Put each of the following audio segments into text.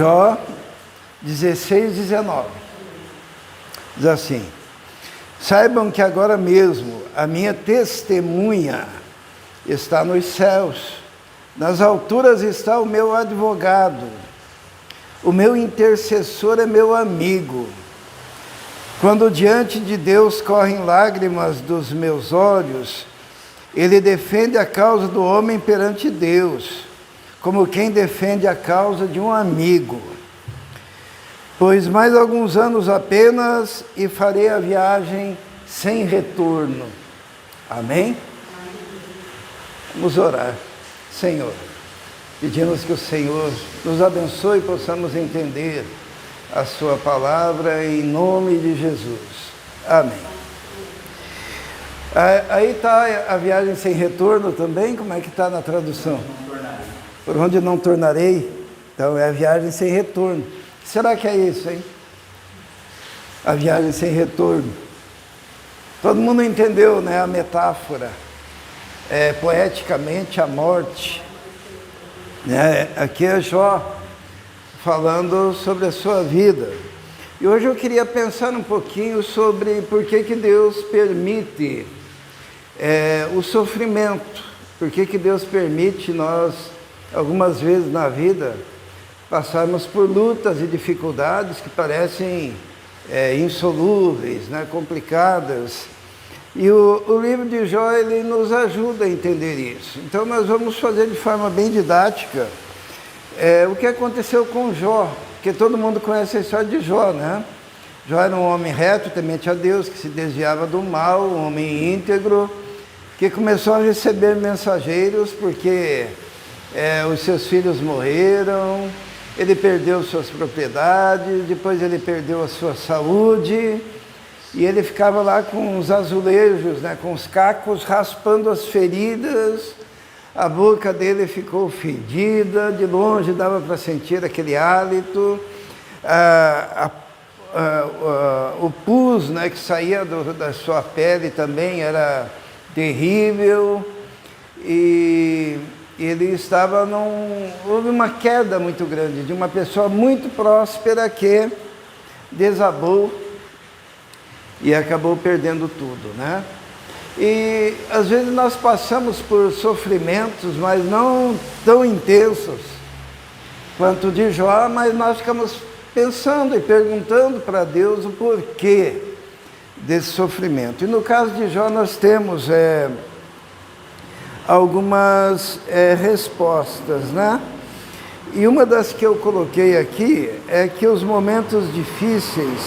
Jó 16:19. Diz assim: saibam que agora mesmo a minha testemunha está nos céus, nas alturas está o meu advogado, o meu intercessor é meu amigo. Quando diante de Deus correm lágrimas dos meus olhos, Ele defende a causa do homem perante Deus, como quem defende a causa de um amigo. Pois mais alguns anos apenas e farei a viagem sem retorno. Amém? Vamos orar. Senhor, pedimos que o Senhor nos abençoe e possamos entender a sua palavra em nome de Jesus. Amém. Aí está a viagem sem retorno também, como é que está na tradução? Por onde não tornarei. Então é a viagem sem retorno. Será que é isso, hein? A viagem sem retorno. Todo mundo entendeu, né, a metáfora. Poeticamente, a morte. Né? Aqui é Jó falando sobre a sua vida. E hoje eu queria pensar um pouquinho sobre por que Deus permite o sofrimento. Por que Deus permite nós, algumas vezes na vida, passarmos por lutas e dificuldades que parecem insolúveis, né, complicadas. E o livro de Jó, ele nos ajuda a entender isso. Então nós vamos fazer de forma bem didática o que aconteceu com Jó, porque todo mundo conhece a história de Jó, né? Jó era um homem reto, temente a Deus, que se desviava do mal, um homem íntegro, que começou a receber mensageiros porque os seus filhos morreram, ele perdeu suas propriedades, depois ele perdeu a sua saúde, e ele ficava lá com os azulejos, né, com os cacos, raspando as feridas, a boca dele ficou fedida, de longe dava para sentir aquele hálito, o pus, né, que saía da sua pele também era terrível, e ele estava houve uma queda muito grande de uma pessoa muito próspera que desabou e acabou perdendo tudo, né? E às vezes nós passamos por sofrimentos, mas não tão intensos quanto o de Jó, mas nós ficamos pensando e perguntando para Deus o porquê desse sofrimento. E no caso de Jó nós temos algumas respostas, né? E uma das que eu coloquei aqui é que os momentos difíceis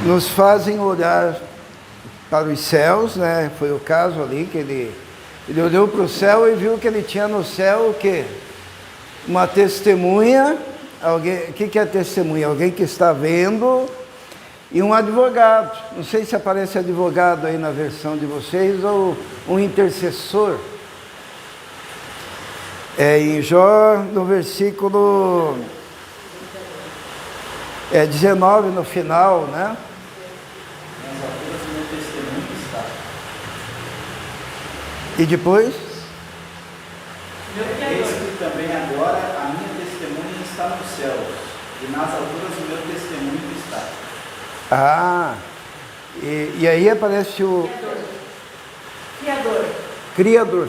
nos fazem olhar para os céus, né? Foi o caso ali que ele olhou para o céu e viu que ele tinha no céu o quê? Uma testemunha. O que é testemunha? Alguém que está vendo, e um advogado. Não sei se aparece advogado aí na versão de vocês, ou um intercessor. Em Jó, no versículo 19, no final, né? E depois? Eis que também agora a minha testemunha está nos céus, e nas alturas o meu testemunho está. E aí aparece o... Criador.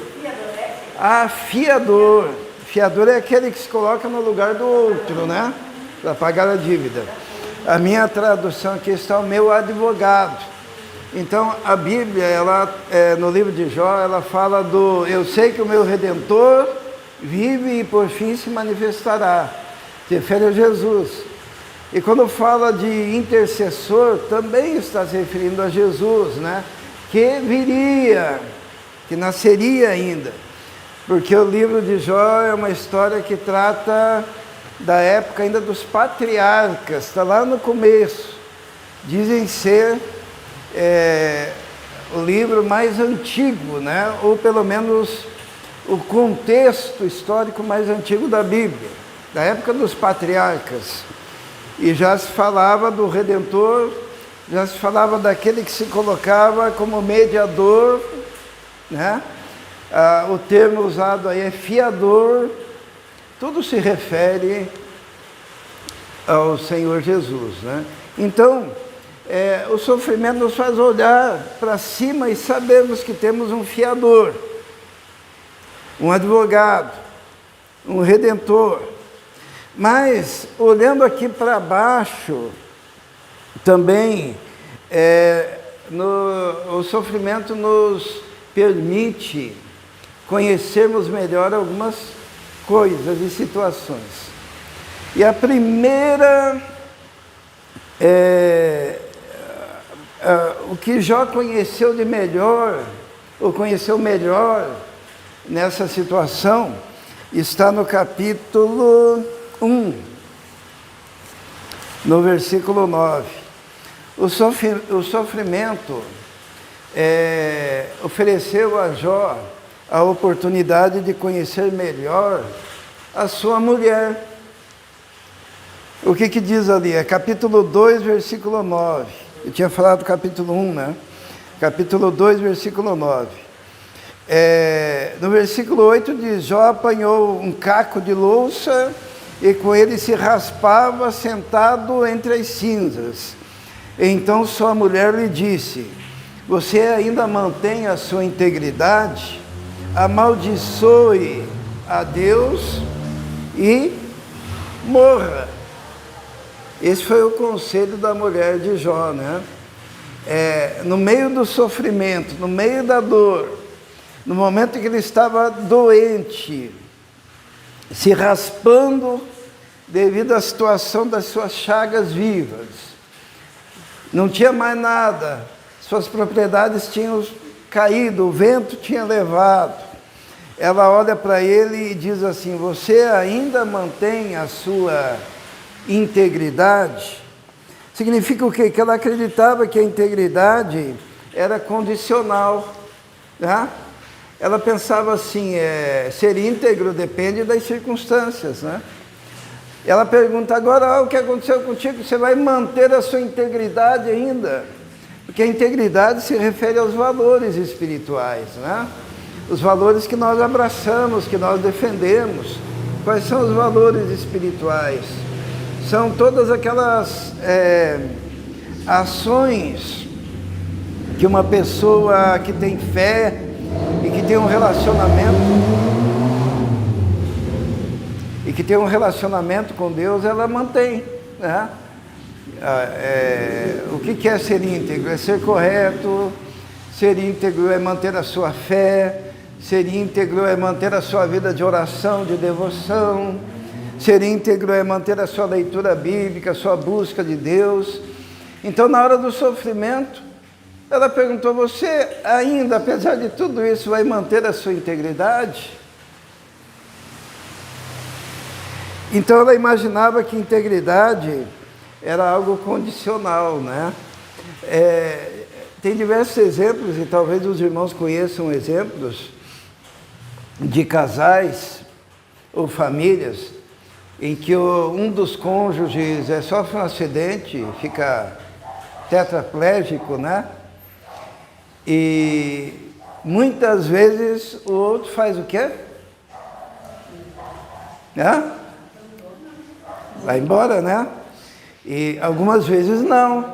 Fiador. Fiador é aquele que se coloca no lugar do outro, né? Para pagar a dívida. A minha tradução aqui está o meu advogado. Então, a Bíblia, no livro de Jó, ela fala eu sei que o meu Redentor vive e por fim se manifestará. Se refere a Jesus. E quando fala de intercessor, também está se referindo a Jesus, né? Que viria, que nasceria ainda. Porque o livro de Jó é uma história que trata da época ainda dos patriarcas, está lá no começo. Dizem ser o livro mais antigo, né? Ou pelo menos o contexto histórico mais antigo da Bíblia, da época dos patriarcas. E já se falava do Redentor, já se falava daquele que se colocava como mediador, né? O termo usado aí é fiador, tudo se refere ao Senhor Jesus, né? Então, o sofrimento nos faz olhar para cima e sabermos que temos um fiador, um advogado, um redentor. Mas, olhando aqui para baixo, também, o sofrimento nos permite conhecermos melhor algumas coisas e situações. E a primeira, o que Jó conheceu de melhor, ou conheceu melhor nessa situação, está no capítulo 1, no versículo 9. O sofrimento ofereceu a Jó a oportunidade de conhecer melhor a sua mulher. O que diz ali? É capítulo 2, versículo 9. Eu tinha falado do capítulo 1, né? Capítulo 2, versículo 9. No versículo 8 diz: Jó apanhou um caco de louça e com ele se raspava sentado entre as cinzas. Então sua mulher lhe disse: você ainda mantém a sua integridade? Amaldiçoe a Deus e morra. Esse foi o conselho da mulher de Jó, né? No meio do sofrimento, no meio da dor, no momento em que ele estava doente, se raspando devido à situação das suas chagas vivas, não tinha mais nada, suas propriedades tinham caído, o vento tinha levado. Ela olha para ele e diz assim: você ainda mantém a sua integridade? Significa o quê? Que ela acreditava que a integridade era condicional, né? Ela pensava assim, ser íntegro depende das circunstâncias, né? Ela pergunta: agora o que aconteceu contigo? Você vai manter a sua integridade ainda? Porque a integridade se refere aos valores espirituais, né? Os valores que nós abraçamos, que nós defendemos. Quais são os valores espirituais? São todas aquelas ações que uma pessoa que tem fé e que tem um relacionamento com Deus, ela mantém, né? O que é ser íntegro? É ser correto. Ser íntegro é manter a sua fé. Ser íntegro é manter a sua vida de oração, de devoção. Ser íntegro é manter a sua leitura bíblica, a sua busca de Deus. Então, na hora do sofrimento, ela perguntou: você ainda, apesar de tudo isso, vai manter a sua integridade? Então, ela imaginava que integridade era algo condicional, né? Tem diversos exemplos, e talvez os irmãos conheçam exemplos de casais ou famílias em que um dos cônjuges sofre um acidente, fica tetraplégico, né? E muitas vezes o outro faz o quê? Vai embora, né? E algumas vezes não.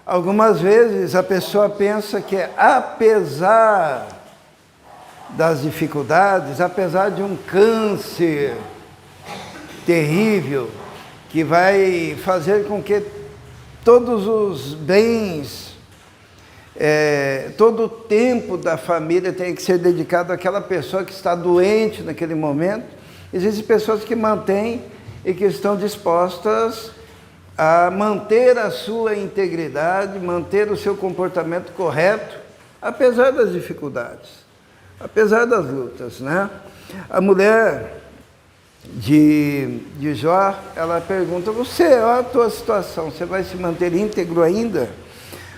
Algumas vezes a pessoa pensa que apesar das dificuldades, apesar de um câncer terrível, que vai fazer com que todos os bens, todo o tempo da família tenha que ser dedicado àquela pessoa que está doente naquele momento. Existem pessoas que mantêm e que estão dispostas a manter a sua integridade, manter o seu comportamento correto, apesar das dificuldades, apesar das lutas, né? A mulher de Jó, ela pergunta: olha a tua situação, você vai se manter íntegro ainda?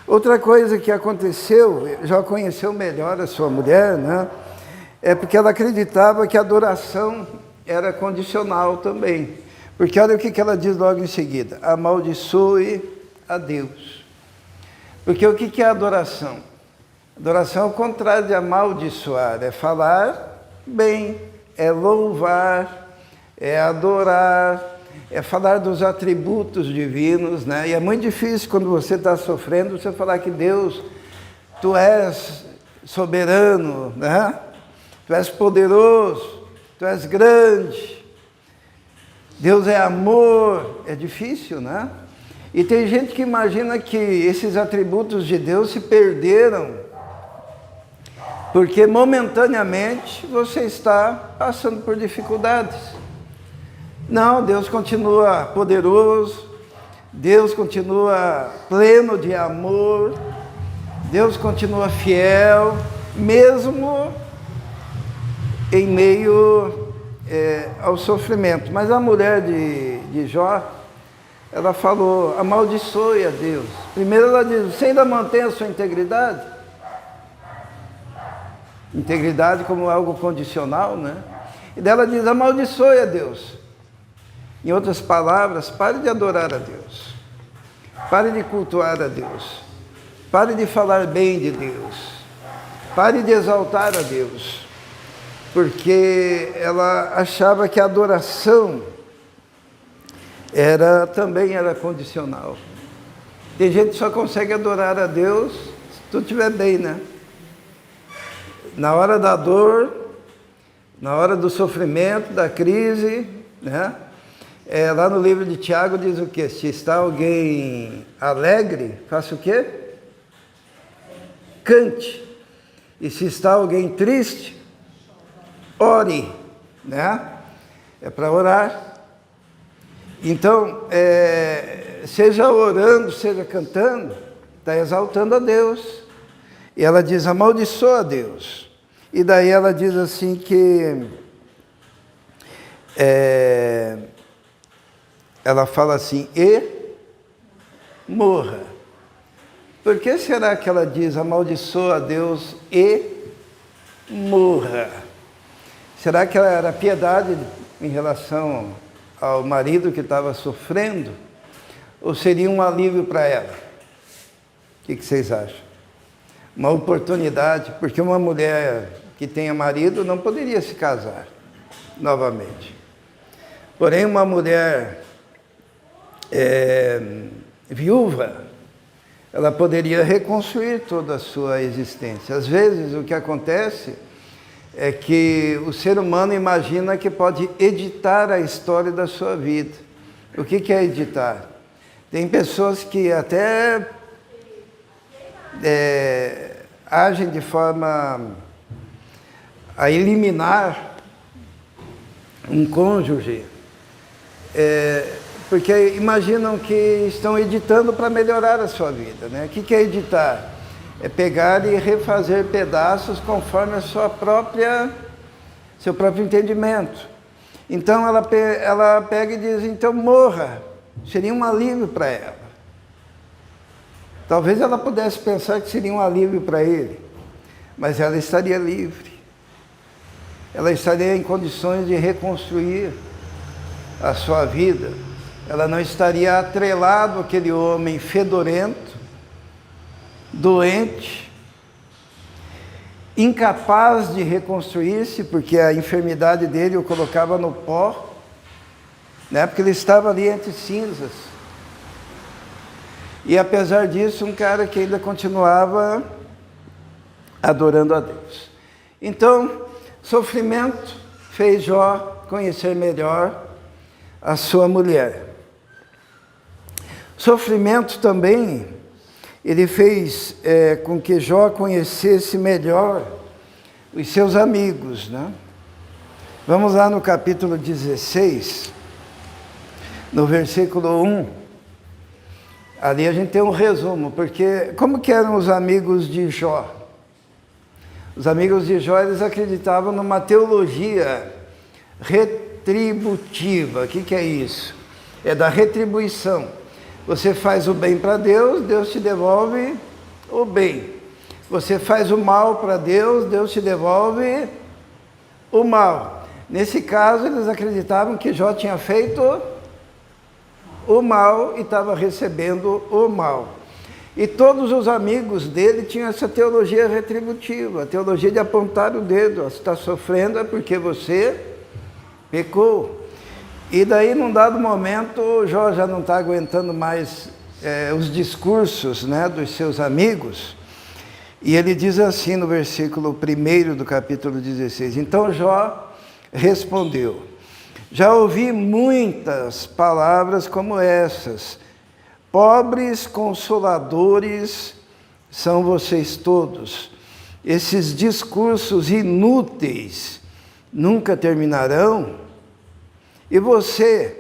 Outra coisa que aconteceu, Jó conheceu melhor a sua mulher, né? É porque ela acreditava que a adoração era condicional também. Porque olha o que ela diz logo em seguida: amaldiçoe a Deus. Porque o que é adoração? Adoração é o contrário de amaldiçoar, é falar bem, é louvar, é adorar, é falar dos atributos divinos, né? E é muito difícil quando você está sofrendo, você falar que Deus, Tu és soberano, né? Tu és poderoso, Tu és grande, Deus é amor, é difícil, né? E tem gente que imagina que esses atributos de Deus se perderam porque momentaneamente você está passando por dificuldades. Não, Deus continua poderoso, Deus continua pleno de amor, Deus continua fiel, mesmo em meio ao sofrimento. Mas a mulher de Jó, ela falou, amaldiçoe a Deus. Primeiro ela diz, você ainda mantém a sua integridade? Integridade como algo condicional, né? E dela diz, amaldiçoe a Deus. Em outras palavras, pare de adorar a Deus. Pare de cultuar a Deus. Pare de falar bem de Deus. Pare de exaltar a Deus. Porque ela achava que a adoração também era condicional. Tem gente que só consegue adorar a Deus se tu estiver bem, né? Na hora da dor, na hora do sofrimento, da crise, né? Lá no livro de Tiago diz o quê? Se está alguém alegre, faça o quê? Cante. E se está alguém triste, ore, né? É para orar. Então, seja orando, seja cantando, está exaltando a Deus. E ela diz, amaldiçoa a Deus. E daí ela diz assim que... ela fala assim, e morra. Por que será que ela diz, amaldiçoa a Deus e morra? Será que ela era piedade em relação ao marido que estava sofrendo? Ou seria um alívio para ela? O que vocês acham? Uma oportunidade, porque uma mulher que tenha marido não poderia se casar novamente. Porém, uma mulher viúva, ela poderia reconstruir toda a sua existência. Às vezes, o que acontece é que o ser humano imagina que pode editar a história da sua vida. O que é editar? Tem pessoas que até agem de forma a eliminar um cônjuge, porque imaginam que estão editando para melhorar a sua vida, né? O que é editar? É pegar e refazer pedaços conforme a seu próprio entendimento. Então ela pega e diz, então morra, seria um alívio para ela. Talvez ela pudesse pensar que seria um alívio para ele, mas ela estaria livre. Ela estaria em condições de reconstruir a sua vida. Ela não estaria atrelado àquele homem fedorento, doente, incapaz de reconstruir-se, porque a enfermidade dele o colocava no pó, né? Porque ele estava ali entre cinzas. E apesar disso, um cara que ainda continuava adorando a Deus. Então, sofrimento fez Jó conhecer melhor a sua mulher. Sofrimento também, ele fez com que Jó conhecesse melhor os seus amigos, né? Vamos lá no capítulo 16, no versículo 1. Ali a gente tem um resumo, porque como que eram os amigos de Jó? Os amigos de Jó, eles acreditavam numa teologia retributiva. O que é isso? É da retribuição. Você faz o bem para Deus, Deus te devolve o bem. Você faz o mal para Deus, Deus te devolve o mal. Nesse caso, eles acreditavam que Jó tinha feito o mal e estava recebendo o mal. E todos os amigos dele tinham essa teologia retributiva, a teologia de apontar o dedo. Se está sofrendo é porque você pecou. E daí, num dado momento, Jó já não está aguentando mais os discursos, né, dos seus amigos. E ele diz assim no versículo 1 do capítulo 16. Então Jó respondeu: já ouvi muitas palavras como essas. Pobres consoladores são vocês todos. Esses discursos inúteis nunca terminarão. E você,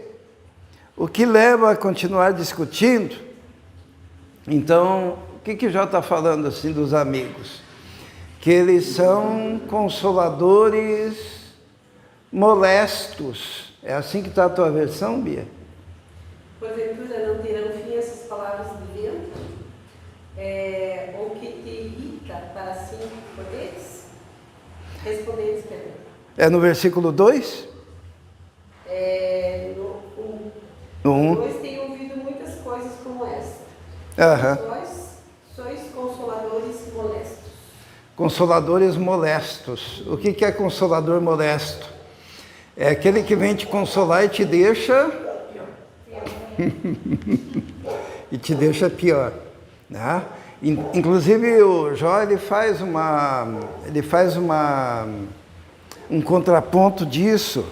o que leva a continuar discutindo? Então, o que Jó está falando assim dos amigos? Que eles são consoladores molestos. É assim que está a tua versão, Bia? Porventura não terão fim essas palavras de vento? Ou que te irrita para assim poderes? Respondei-lhes, perdão. É no versículo 2? No 1. 2 tenho ouvido muitas coisas como esta. Aham. Sois consoladores molestos. Consoladores molestos. O que é consolador molesto? É aquele que vem te consolar e te deixa... e te deixa pior, né? Inclusive o Jó ele faz um contraponto disso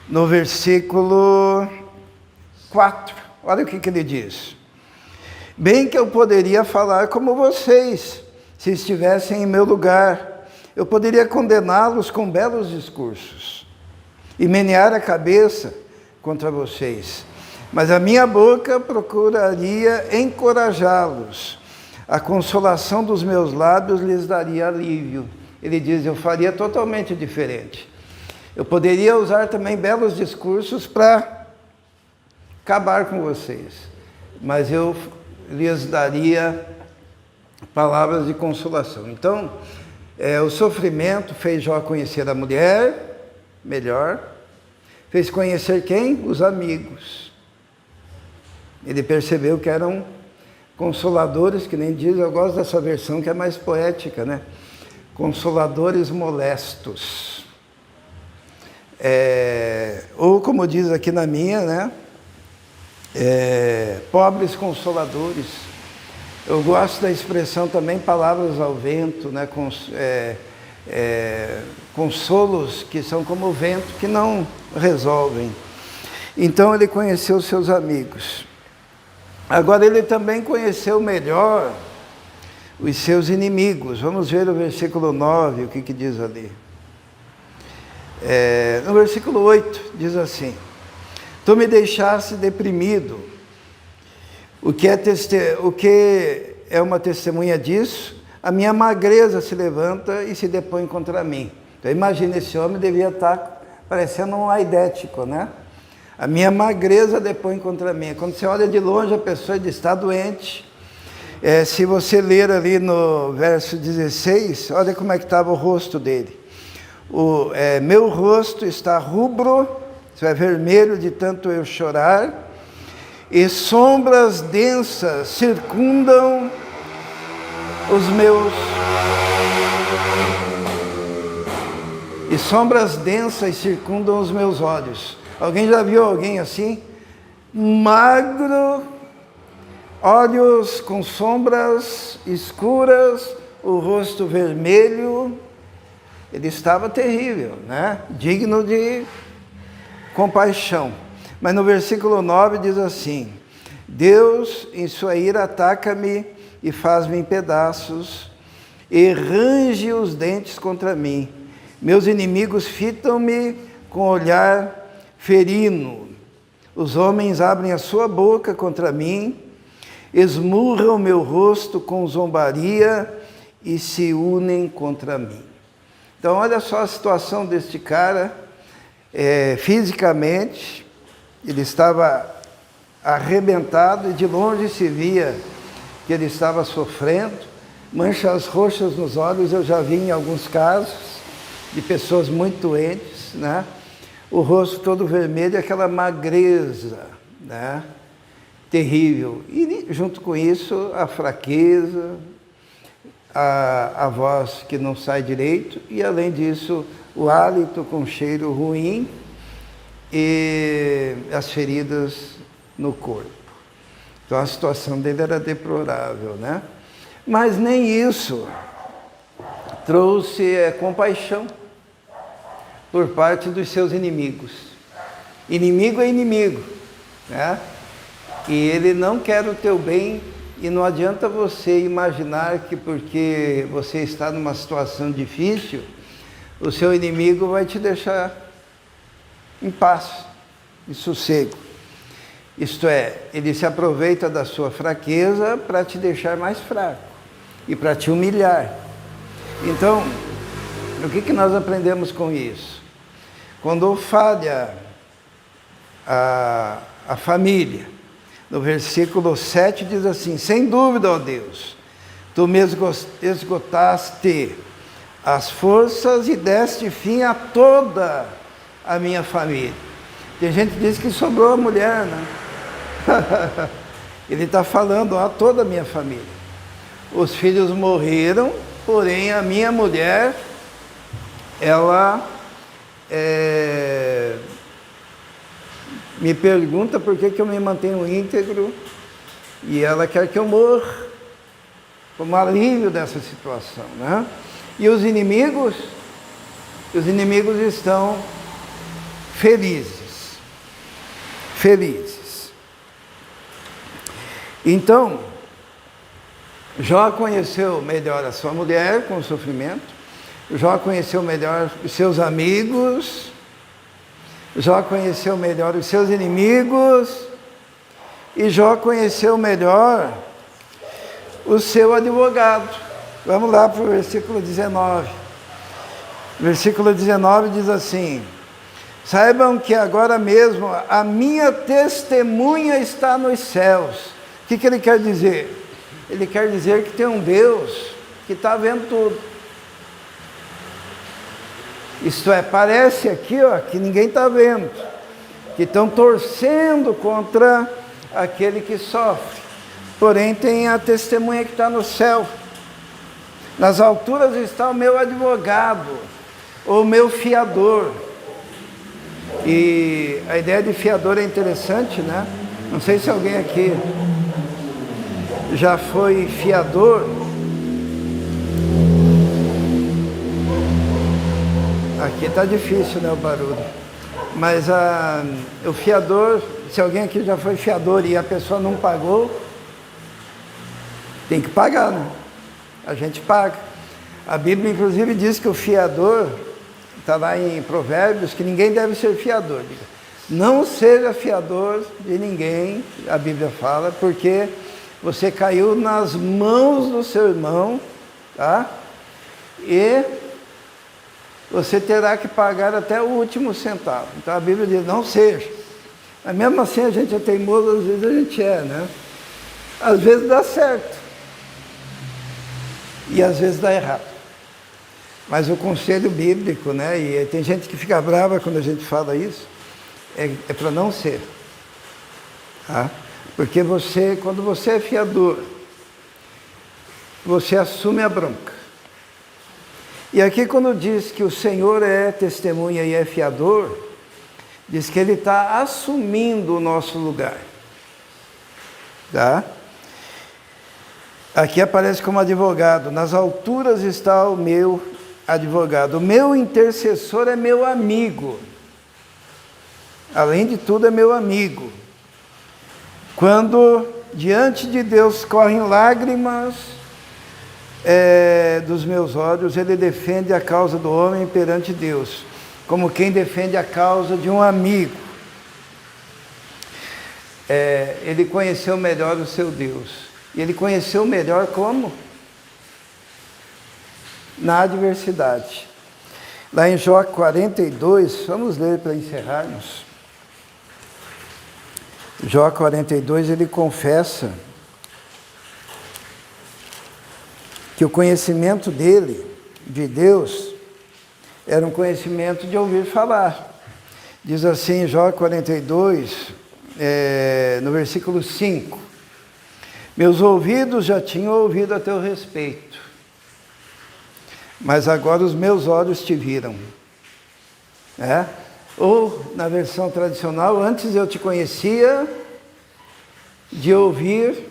no versículo 4. Olha o que ele diz: bem que eu poderia falar como vocês, se estivessem em meu lugar. Eu poderia condená-los com belos discursos e menear a cabeça contra vocês. Mas a minha boca procuraria encorajá-los. A consolação dos meus lábios lhes daria alívio. Ele diz, eu faria totalmente diferente. Eu poderia usar também belos discursos para acabar com vocês. Mas eu lhes daria palavras de consolação. Então, o sofrimento fez Jó conhecer a mulher melhor. Fez conhecer quem? Os amigos. Ele percebeu que eram consoladores, que nem diz, eu gosto dessa versão que é mais poética, né? Consoladores molestos. Ou como diz aqui na minha, né? Pobres consoladores. Eu gosto da expressão também, palavras ao vento, né? Consolos que são como o vento, que não resolvem. Então ele conheceu seus amigos. Agora ele também conheceu melhor os seus inimigos. Vamos ver o versículo 9, o que diz ali. No versículo 8, diz assim: tu me deixaste deprimido. O que é uma testemunha disso? A minha magreza se levanta e se depõe contra mim. Então imagina, esse homem devia estar parecendo um aidético, né? A minha magreza depõe contra mim. Quando você olha de longe, a pessoa está doente. Se você ler ali no verso 16, olha como é que estava o rosto dele. Meu rosto está rubro, isso é vermelho de tanto eu chorar, e sombras densas circundam os meus... E sombras densas circundam os meus olhos. Alguém já viu alguém assim? Magro, olhos com sombras escuras, o rosto vermelho. Ele estava terrível, né? Digno de compaixão. Mas no versículo 9 diz assim: Deus em sua ira ataca-me e faz-me em pedaços, e range os dentes contra mim. Meus inimigos fitam-me com olhar ferino. Os homens abrem a sua boca contra mim, esmurram meu rosto com zombaria e se unem contra mim. Então olha só a situação deste cara, fisicamente, ele estava arrebentado e de longe se via que ele estava sofrendo, manchas roxas nos olhos, eu já vi em alguns casos de pessoas muito doentes, né? O rosto todo vermelho, aquela magreza, né? terrível. E junto com isso, a fraqueza, a voz que não sai direito, e além disso, o hálito com cheiro ruim e as feridas no corpo. Então a situação dele era deplorável, né? Mas nem isso trouxe compaixão por parte dos seus inimigos. Inimigo é inimigo, né? E ele não quer o teu bem, e não adianta você imaginar que porque você está numa situação difícil, o seu inimigo vai te deixar em paz, em sossego. Isto é, ele se aproveita da sua fraqueza para te deixar mais fraco e para te humilhar. Então, o que nós aprendemos com isso? Quando falha a família, no versículo 7 diz assim: sem dúvida, ó Deus, tu me esgotaste as forças e deste fim a toda a minha família. Tem gente que diz que sobrou a mulher, né? Ele está falando a toda a minha família. Os filhos morreram, porém a minha mulher, ela me pergunta por que eu me mantenho íntegro, e ela quer que eu morra, como alívio dessa situação, né? E os inimigos estão felizes. Então, Jó conheceu melhor a sua mulher com o sofrimento, Jó conheceu melhor os seus amigos, Jó conheceu melhor os seus inimigos, e Jó conheceu melhor o seu advogado. Vamos lá para o versículo 19. Versículo 19 diz assim: saibam que agora mesmo a minha testemunha está nos céus. O que ele quer dizer? Ele quer dizer que tem um Deus que está vendo tudo. Isto é, parece aqui, ó, que ninguém está vendo, que estão torcendo contra aquele que sofre. Porém, tem a testemunha que está no céu. Nas alturas está o meu advogado, ou o meu fiador. E a ideia de fiador é interessante, né? Não sei se alguém aqui já foi fiador. Aqui está difícil, né, o barulho. Mas o fiador, se alguém aqui já foi fiador e a pessoa não pagou, tem que pagar, né? A gente paga. A Bíblia, inclusive, diz que o fiador, está lá em Provérbios, que ninguém deve ser fiador. Não seja fiador de ninguém, a Bíblia fala, porque você caiu nas mãos do seu irmão, tá? E você terá que pagar até o último centavo. Então a Bíblia diz, não seja. Mas mesmo assim a gente é teimoso, às vezes a gente é, né? Às vezes dá certo. E às vezes dá errado. Mas o conselho bíblico, né? E tem gente que fica brava quando a gente fala isso, é para não ser. Tá? Porque quando você é fiador, você assume a bronca. E aqui quando diz que o Senhor é testemunha e é fiador, diz que Ele está assumindo o nosso lugar. Tá? Aqui aparece como advogado. Nas alturas está o meu advogado. O meu intercessor é meu amigo. Além de tudo, é meu amigo. Quando diante de Deus correm lágrimas dos meus olhos, Ele defende a causa do homem perante Deus, como quem defende a causa de um amigo. Ele conheceu melhor o seu Deus. E ele conheceu melhor como? Na adversidade. Lá em Jó 42, vamos ler para encerrarmos. Jó 42, ele confessa que o conhecimento dele, de Deus, era um conhecimento de ouvir falar. Diz assim, Jó 42, no versículo 5. Meus ouvidos já tinham ouvido a teu respeito, mas agora os meus olhos te viram. Ou, na versão tradicional, antes eu te conhecia de ouvir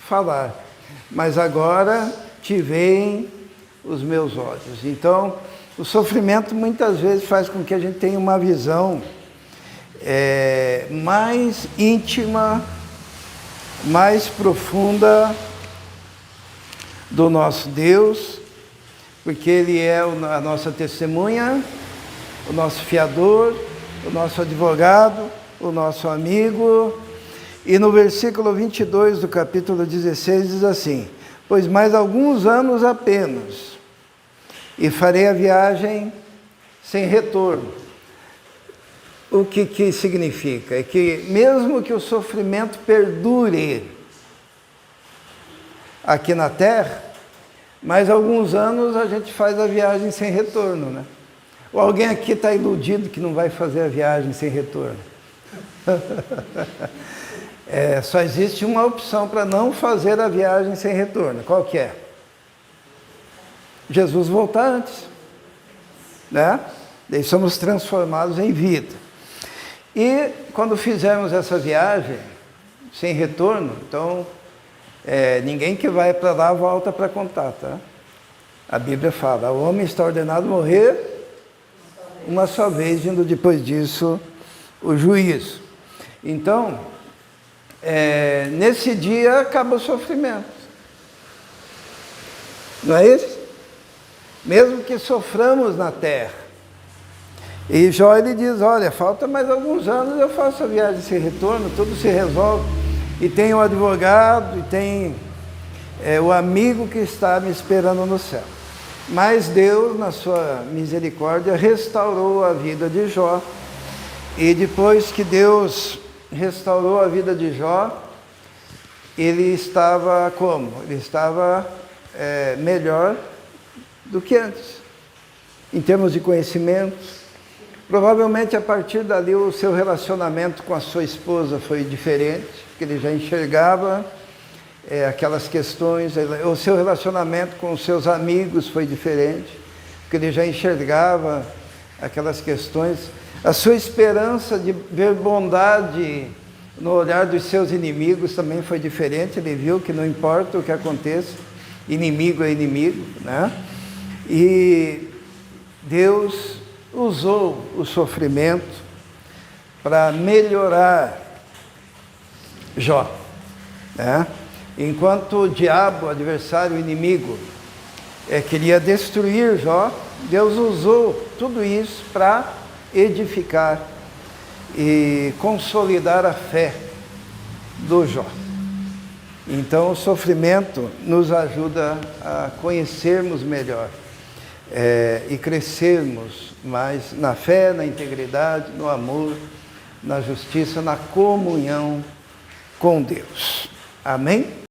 falar, mas agora te veem os meus olhos. Então, o sofrimento muitas vezes faz com que a gente tenha uma visão mais íntima, mais profunda do nosso Deus, porque Ele é a nossa testemunha, o nosso fiador, o nosso advogado, o nosso amigo. E no versículo 22 do capítulo 16 diz assim: pois mais alguns anos apenas, e farei a viagem sem retorno. O que significa? É que mesmo que o sofrimento perdure aqui na Terra, mais alguns anos a gente faz a viagem sem retorno, né? Ou alguém aqui está iludido que não vai fazer a viagem sem retorno? Só existe uma opção para não fazer a viagem sem retorno. Qual que é? Jesus voltar antes, né? Daí somos transformados em vida. E quando fizermos essa viagem sem retorno, então ninguém que vai para lá volta para contar, tá? A Bíblia fala: o homem está ordenado morrer uma só vez, vindo depois disso o juízo. Então, nesse dia acaba o sofrimento. Não é isso? Mesmo que soframos na terra. E Jó, ele diz: olha, falta mais alguns anos, eu faço a viagem sem retorno, tudo se resolve. E tem o advogado, e tem o amigo que está me esperando no céu. Mas Deus, na sua misericórdia, restaurou a vida de Jó. E depois que Deus restaurou a vida de Jó, ele estava como? Ele estava melhor do que antes, em termos de conhecimento. Provavelmente a partir dali o seu relacionamento com a sua esposa foi diferente, porque ele já enxergava aquelas questões. O seu relacionamento com os seus amigos foi diferente, porque ele já enxergava aquelas questões. A sua esperança de ver bondade no olhar dos seus inimigos também foi diferente. Ele viu que não importa o que aconteça, inimigo é inimigo, né? E Deus usou o sofrimento para melhorar Jó, né? Enquanto o diabo, o adversário, o inimigo, queria destruir Jó, Deus usou tudo isso para edificar e consolidar a fé do Jó. Então o sofrimento nos ajuda a conhecermos melhor e crescermos mais na fé, na integridade, no amor, na justiça, na comunhão com Deus. Amém?